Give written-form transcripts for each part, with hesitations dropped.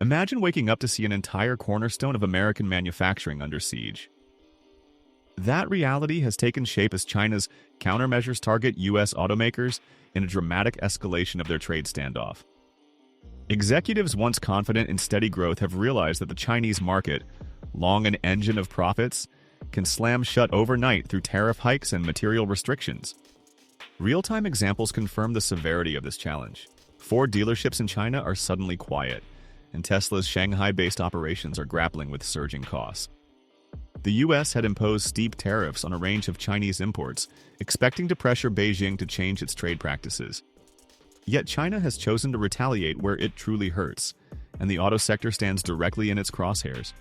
Imagine waking up to see an entire cornerstone of American manufacturing under siege. That reality has taken shape as China's countermeasures target U.S. automakers in a dramatic escalation of their trade standoff. Executives once confident in steady growth have realized that the Chinese market, long an engine of profits, can slam shut overnight through tariff hikes and material restrictions. Real-time examples confirm the severity of this challenge. Ford dealerships in China are suddenly quiet, and Tesla's Shanghai-based operations are grappling with surging costs. The U.S. had imposed steep tariffs on a range of Chinese imports, expecting to pressure Beijing to change its trade practices. Yet China has chosen to retaliate where it truly hurts, and the auto sector stands directly in its crosshairs.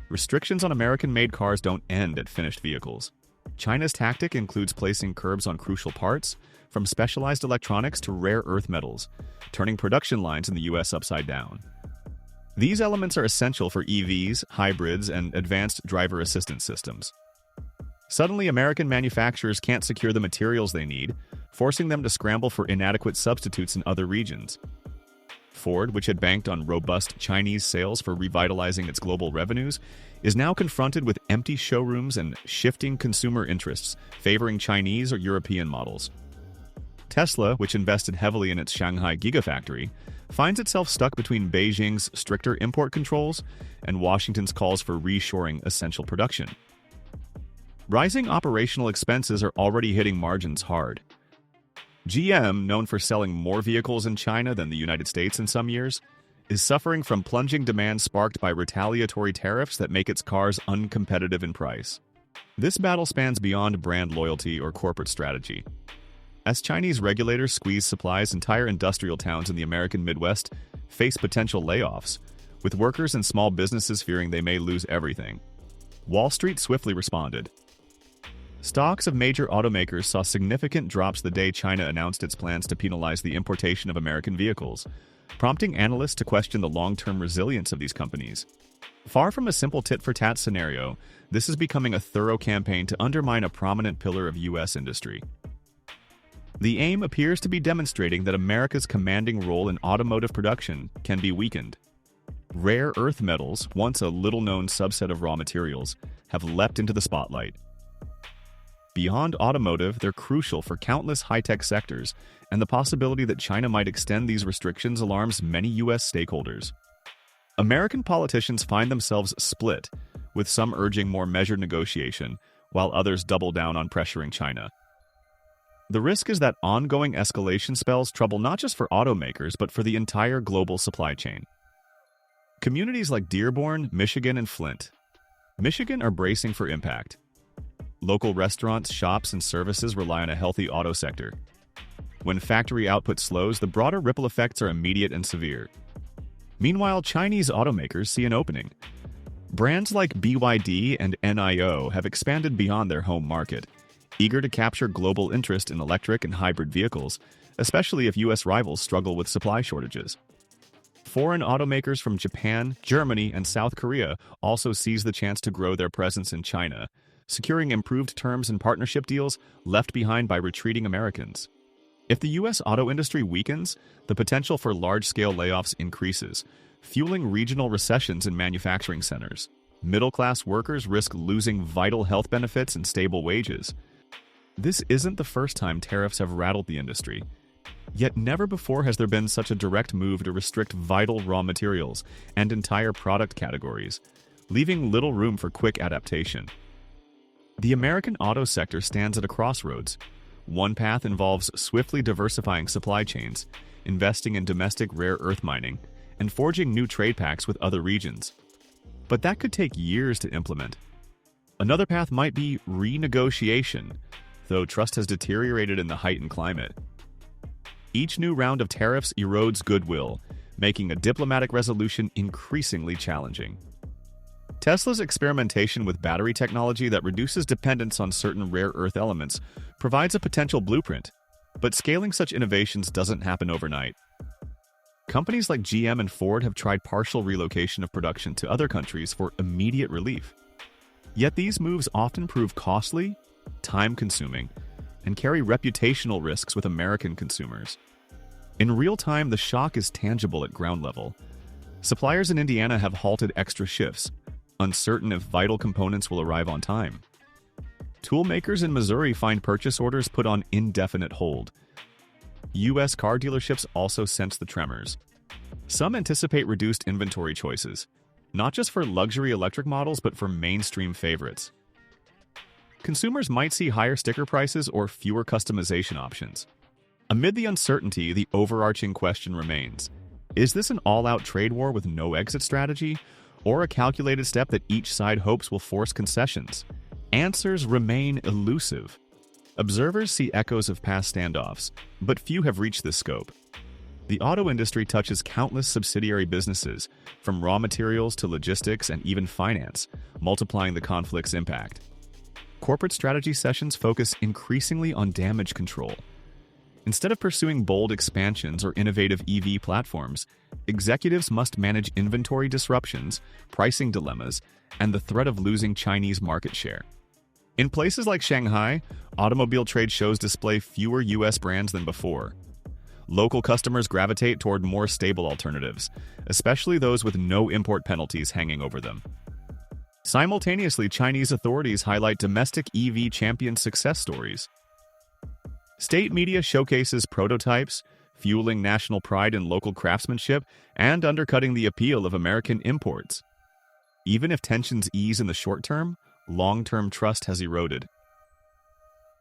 Restrictions on American-made cars don't end at finished vehicles. China's tactic includes placing curbs on crucial parts, from specialized electronics to rare earth metals, turning production lines in the U.S. upside down. These elements are essential for EVs, hybrids, and advanced driver assistance systems. Suddenly, American manufacturers can't secure the materials they need, forcing them to scramble for inadequate substitutes in other regions. Ford, which had banked on robust Chinese sales for revitalizing its global revenues, is now confronted with empty showrooms and shifting consumer interests, favoring Chinese or European models. Tesla, which invested heavily in its Shanghai Gigafactory, finds itself stuck between Beijing's stricter import controls and Washington's calls for reshoring essential production. Rising operational expenses are already hitting margins hard. GM, known for selling more vehicles in China than the United States in some years, is suffering from plunging demand sparked by retaliatory tariffs that make its cars uncompetitive in price. This battle spans beyond brand loyalty or corporate strategy. As Chinese regulators squeeze supplies, entire industrial towns in the American Midwest face potential layoffs, with workers and small businesses fearing they may lose everything. Wall Street swiftly responded. Stocks of major automakers saw significant drops the day China announced its plans to penalize the importation of American vehicles, prompting analysts to question the long-term resilience of these companies. Far from a simple tit-for-tat scenario, this is becoming a thorough campaign to undermine a prominent pillar of U.S. industry. The aim appears to be demonstrating that America's commanding role in automotive production can be weakened. Rare earth metals, once a little-known subset of raw materials, have leapt into the spotlight. Beyond automotive, they're crucial for countless high-tech sectors, and the possibility that China might extend these restrictions alarms many U.S. stakeholders. American politicians find themselves split, with some urging more measured negotiation, while others double down on pressuring China. The risk is that ongoing escalation spells trouble not just for automakers, but for the entire global supply chain. Communities like Dearborn, Michigan, and Flint, Michigan are bracing for impact. Local restaurants, shops, and services rely on a healthy auto sector. When factory output slows, the broader ripple effects are immediate and severe. Meanwhile, Chinese automakers see an opening. Brands like BYD and NIO have expanded beyond their home market, eager to capture global interest in electric and hybrid vehicles, especially if U.S. rivals struggle with supply shortages. Foreign automakers from Japan, Germany, and South Korea also seize the chance to grow their presence in China, securing improved terms and partnership deals left behind by retreating Americans. If the U.S. auto industry weakens, the potential for large-scale layoffs increases, fueling regional recessions in manufacturing centers. Middle-class workers risk losing vital health benefits and stable wages. This isn't the first time tariffs have rattled the industry. Yet never before has there been such a direct move to restrict vital raw materials and entire product categories, leaving little room for quick adaptation. The American auto sector stands at a crossroads. One path involves swiftly diversifying supply chains, investing in domestic rare earth mining, and forging new trade pacts with other regions. But that could take years to implement. Another path might be renegotiation, though trust has deteriorated in the heightened climate. Each new round of tariffs erodes goodwill, making a diplomatic resolution increasingly challenging. Tesla's experimentation with battery technology that reduces dependence on certain rare earth elements provides a potential blueprint, but scaling such innovations doesn't happen overnight. Companies like GM and Ford have tried partial relocation of production to other countries for immediate relief. Yet these moves often prove costly, time-consuming, and carry reputational risks with American consumers. In real time, the shock is tangible at ground level. Suppliers in Indiana have halted extra shifts, uncertain if vital components will arrive on time. Tool makers in Missouri find purchase orders put on indefinite hold. U.S. car dealerships also sense the tremors. Some anticipate reduced inventory choices, not just for luxury electric models, but for mainstream favorites. Consumers might see higher sticker prices or fewer customization options. Amid the uncertainty, the overarching question remains: is this an all-out trade war with no exit strategy, or a calculated step that each side hopes will force concessions? Answers remain elusive. Observers see echoes of past standoffs, but few have reached this scope. The auto industry touches countless subsidiary businesses, from raw materials to logistics and even finance, multiplying the conflict's impact. Corporate strategy sessions focus increasingly on damage control. Instead of pursuing bold expansions or innovative EV platforms, executives must manage inventory disruptions, pricing dilemmas, and the threat of losing Chinese market share. In places like Shanghai, automobile trade shows display fewer U.S. brands than before. Local customers gravitate toward more stable alternatives, especially those with no import penalties hanging over them. Simultaneously, Chinese authorities highlight domestic EV champion success stories. State media showcases prototypes, fueling national pride in local craftsmanship and undercutting the appeal of American imports. Even if tensions ease in the short term, long-term trust has eroded.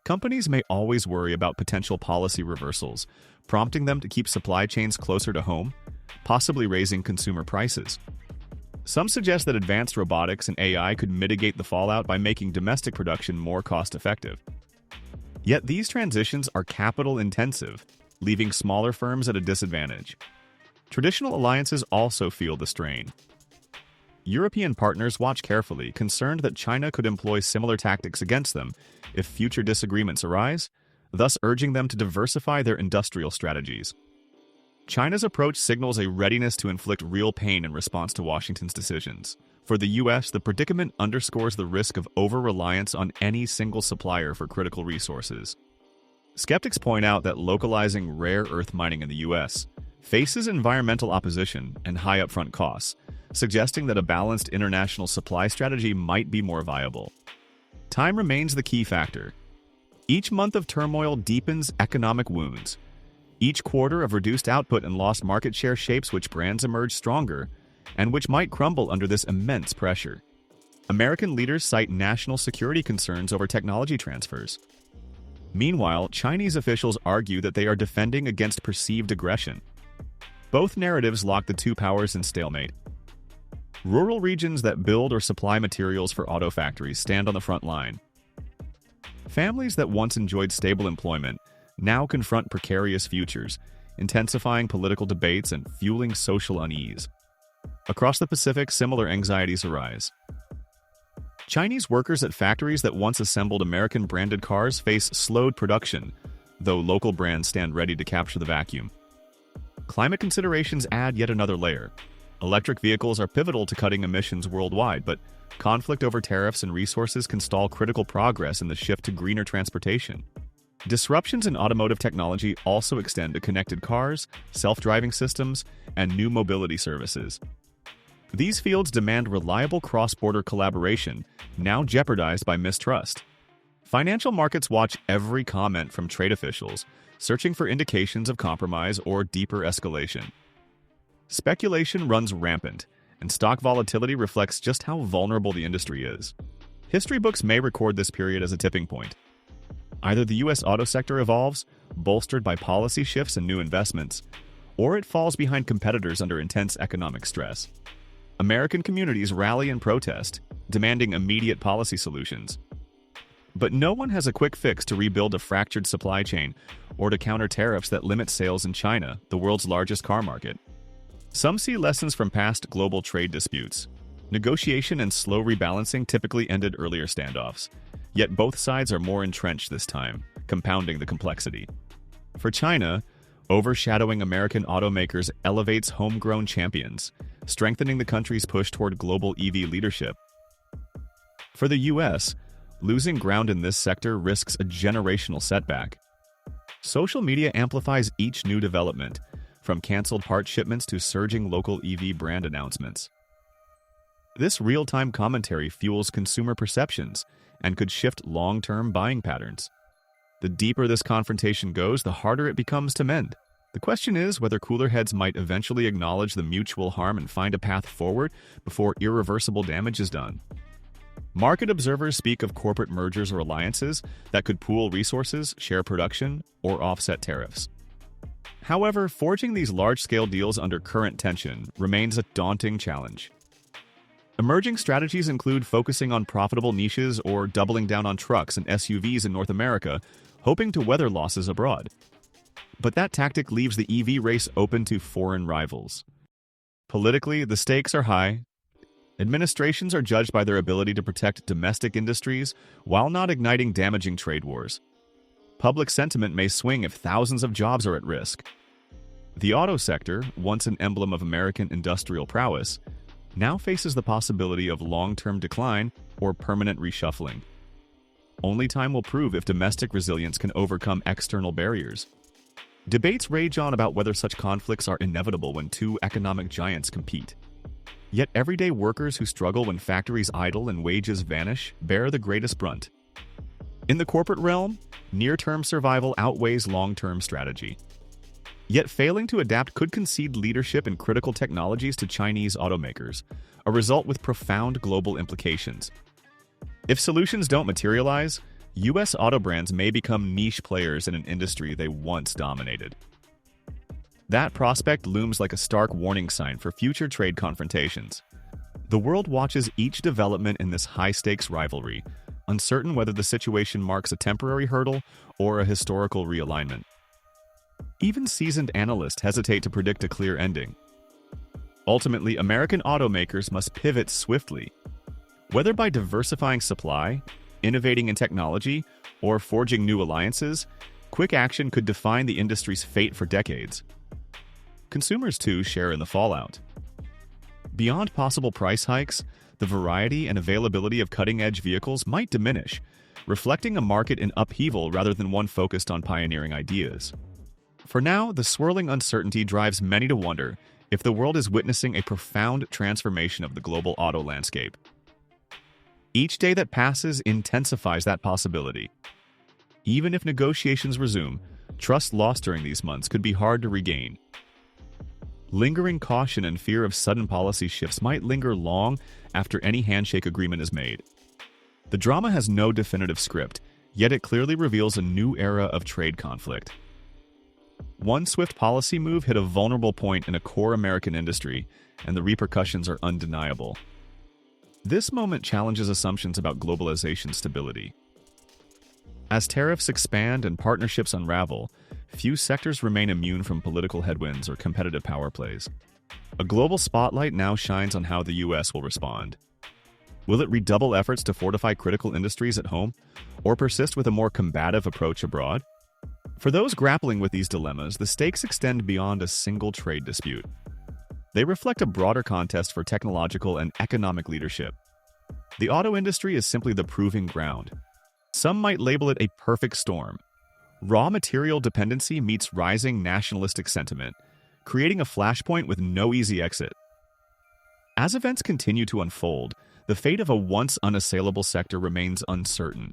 Companies may always worry about potential policy reversals, prompting them to keep supply chains closer to home, possibly raising consumer prices. Some suggest that advanced robotics and AI could mitigate the fallout by making domestic production more cost-effective. Yet these transitions are capital-intensive, leaving smaller firms at a disadvantage. Traditional alliances also feel the strain. European partners watch carefully, concerned that China could employ similar tactics against them if future disagreements arise, thus urging them to diversify their industrial strategies. China's approach signals a readiness to inflict real pain in response to Washington's decisions. For the U.S., the predicament underscores the risk of over-reliance on any single supplier for critical resources. Skeptics point out that localizing rare earth mining in the U.S. faces environmental opposition and high upfront costs, suggesting that a balanced international supply strategy might be more viable. Time remains the key factor. Each month of turmoil deepens economic wounds. Each quarter of reduced output and lost market share shapes which brands emerge stronger and which might crumble under this immense pressure. American leaders cite national security concerns over technology transfers. Meanwhile, Chinese officials argue that they are defending against perceived aggression. Both narratives lock the two powers in stalemate. Rural regions that build or supply materials for auto factories stand on the front line. Families that once enjoyed stable employment now confront precarious futures, intensifying political debates and fueling social unease. Across the Pacific, similar anxieties arise. Chinese workers at factories that once assembled American-branded cars face slowed production, though local brands stand ready to capture the vacuum. Climate considerations add yet another layer. Electric vehicles are pivotal to cutting emissions worldwide, but conflict over tariffs and resources can stall critical progress in the shift to greener transportation. Disruptions in automotive technology also extend to connected cars, self-driving systems, and new mobility services. These fields demand reliable cross-border collaboration, now jeopardized by mistrust. Financial markets watch every comment from trade officials, searching for indications of compromise or deeper escalation. Speculation runs rampant, and stock volatility reflects just how vulnerable the industry is. History books may record this period as a tipping point. Either the U.S. auto sector evolves, bolstered by policy shifts and new investments, or it falls behind competitors under intense economic stress. American communities rally and protest, demanding immediate policy solutions. But no one has a quick fix to rebuild a fractured supply chain or to counter tariffs that limit sales in China, the world's largest car market. Some see lessons from past global trade disputes. Negotiation and slow rebalancing typically ended earlier standoffs, yet both sides are more entrenched this time, compounding the complexity. For China, overshadowing American automakers elevates homegrown champions, strengthening the country's push toward global EV leadership. For the U.S., losing ground in this sector risks a generational setback. Social media amplifies each new development, from canceled part shipments to surging local EV brand announcements. This real-time commentary fuels consumer perceptions and could shift long-term buying patterns. The deeper this confrontation goes, the harder it becomes to mend. The question is whether cooler heads might eventually acknowledge the mutual harm and find a path forward before irreversible damage is done. Market observers speak of corporate mergers or alliances that could pool resources, share production, or offset tariffs. However, forging these large-scale deals under current tension remains a daunting challenge. Emerging strategies include focusing on profitable niches or doubling down on trucks and SUVs in North America, hoping to weather losses abroad. But that tactic leaves the EV race open to foreign rivals. Politically, the stakes are high. Administrations are judged by their ability to protect domestic industries while not igniting damaging trade wars. Public sentiment may swing if thousands of jobs are at risk. The auto sector, once an emblem of American industrial prowess, now faces the possibility of long-term decline or permanent reshuffling. Only time will prove if domestic resilience can overcome external barriers. Debates rage on about whether such conflicts are inevitable when two economic giants compete. Yet everyday workers who struggle when factories idle and wages vanish bear the greatest brunt. In the corporate realm, near-term survival outweighs long-term strategy. Yet failing to adapt could concede leadership in critical technologies to Chinese automakers, a result with profound global implications. If solutions don't materialize, U.S. auto brands may become niche players in an industry they once dominated. That prospect looms like a stark warning sign for future trade confrontations. The world watches each development in this high-stakes rivalry, uncertain whether the situation marks a temporary hurdle or a historical realignment. Even seasoned analysts hesitate to predict a clear ending. Ultimately, American automakers must pivot swiftly. Whether by diversifying supply, innovating in technology, or forging new alliances, quick action could define the industry's fate for decades. Consumers, too, share in the fallout. Beyond possible price hikes, the variety and availability of cutting-edge vehicles might diminish, reflecting a market in upheaval rather than one focused on pioneering ideas. For now, the swirling uncertainty drives many to wonder if the world is witnessing a profound transformation of the global auto landscape. Each day that passes intensifies that possibility. Even if negotiations resume, trust lost during these months could be hard to regain. Lingering caution and fear of sudden policy shifts might linger long after any handshake agreement is made. The drama has no definitive script, yet it clearly reveals a new era of trade conflict. One swift policy move hit a vulnerable point in a core American industry, and the repercussions are undeniable. This moment challenges assumptions about globalization stability. As tariffs expand and partnerships unravel, few sectors remain immune from political headwinds or competitive power plays. A global spotlight now shines on how the U.S. will respond. Will it redouble efforts to fortify critical industries at home, or persist with a more combative approach abroad? For those grappling with these dilemmas, the stakes extend beyond a single trade dispute. They reflect a broader contest for technological and economic leadership. The auto industry is simply the proving ground. Some might label it a perfect storm. Raw material dependency meets rising nationalistic sentiment, creating a flashpoint with no easy exit. As events continue to unfold, the fate of a once unassailable sector remains uncertain.